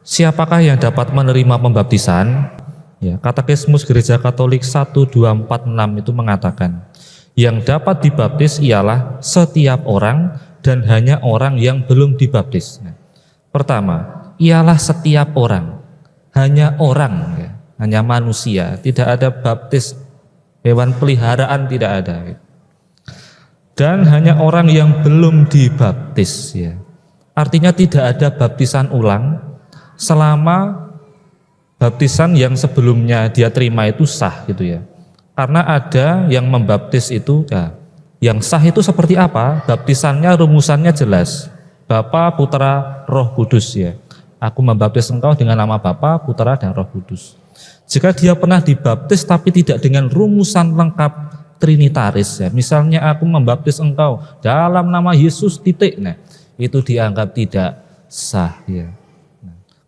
Siapakah yang dapat menerima pembaptisan? Ya, Katekismus Gereja Katolik 1246 itu mengatakan, yang dapat dibaptis ialah setiap orang dan hanya orang yang belum dibaptis. Nah, pertama, ialah setiap orang, hanya orang, ya, hanya manusia, tidak ada baptis hewan peliharaan, tidak ada. Dan hanya orang yang belum dibaptis, ya. Artinya tidak ada baptisan ulang selama baptisan yang sebelumnya dia terima itu sah gitu ya. Karena ada yang membaptis itu ya, yang sah itu seperti apa? Baptisannya rumusannya jelas. Bapa, Putra, Roh Kudus ya. Aku membaptis engkau dengan nama Bapa, Putra dan Roh Kudus. Jika dia pernah dibaptis tapi tidak dengan rumusan lengkap trinitaris ya. Misalnya aku membaptis engkau dalam nama Yesus titik. Nah, itu dianggap tidak sah ya.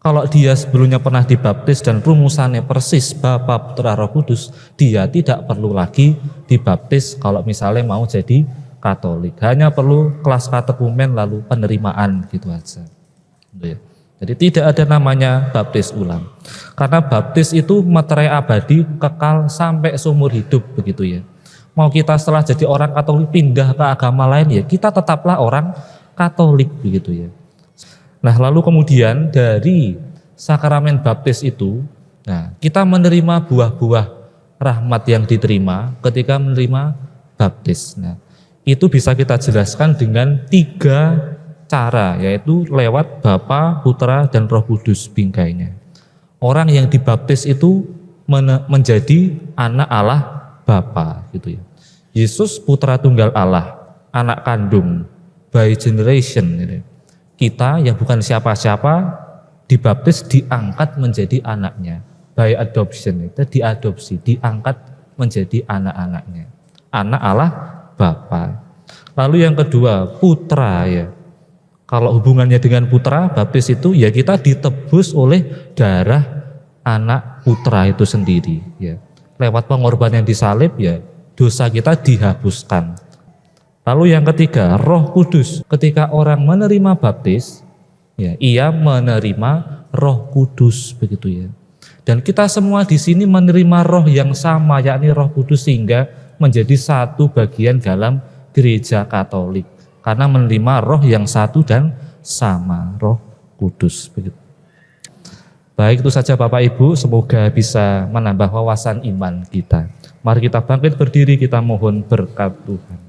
Kalau dia sebelumnya pernah dibaptis dan rumusannya persis Bapa, Putra, Roh Kudus, dia tidak perlu lagi dibaptis kalau misalnya mau jadi Katolik. Hanya perlu kelas katekumen lalu penerimaan gitu aja. Jadi tidak ada namanya baptis ulang. Karena baptis itu materai abadi kekal sampai seumur hidup begitu ya. Mau kita setelah jadi orang Katolik pindah ke agama lain ya, kita tetaplah orang Katolik begitu ya. Nah, lalu kemudian dari sakramen baptis itu, nah, kita menerima buah-buah rahmat yang diterima ketika menerima baptis. Nah, itu bisa kita jelaskan dengan 3 cara, yaitu lewat Bapa, Putra, dan Roh Kudus bingkainya. Orang yang dibaptis itu menjadi anak Allah Bapa gitu ya. Yesus Putra Tunggal Allah, anak kandung by generation gitu. Kita yang bukan siapa-siapa dibaptis diangkat menjadi anaknya. By adoption itu diadopsi, diangkat menjadi anak-anaknya. Anak Allah Bapa. Lalu yang kedua, putra ya. Kalau hubungannya dengan putra, baptis itu ya kita ditebus oleh darah anak putra itu sendiri ya. Lewat pengorbanan di salib ya, dosa kita dihapuskan. Lalu yang ketiga, Roh Kudus. Ketika orang menerima baptis, ya, ia menerima Roh Kudus begitu ya. Dan kita semua di sini menerima roh yang sama, yakni Roh Kudus, sehingga menjadi satu bagian dalam Gereja Katolik. Karena menerima roh yang satu dan sama, Roh Kudus begitu. Baik, itu saja Bapak Ibu, semoga bisa menambah wawasan iman kita. Mari kita bangkit berdiri, kita mohon berkat Tuhan.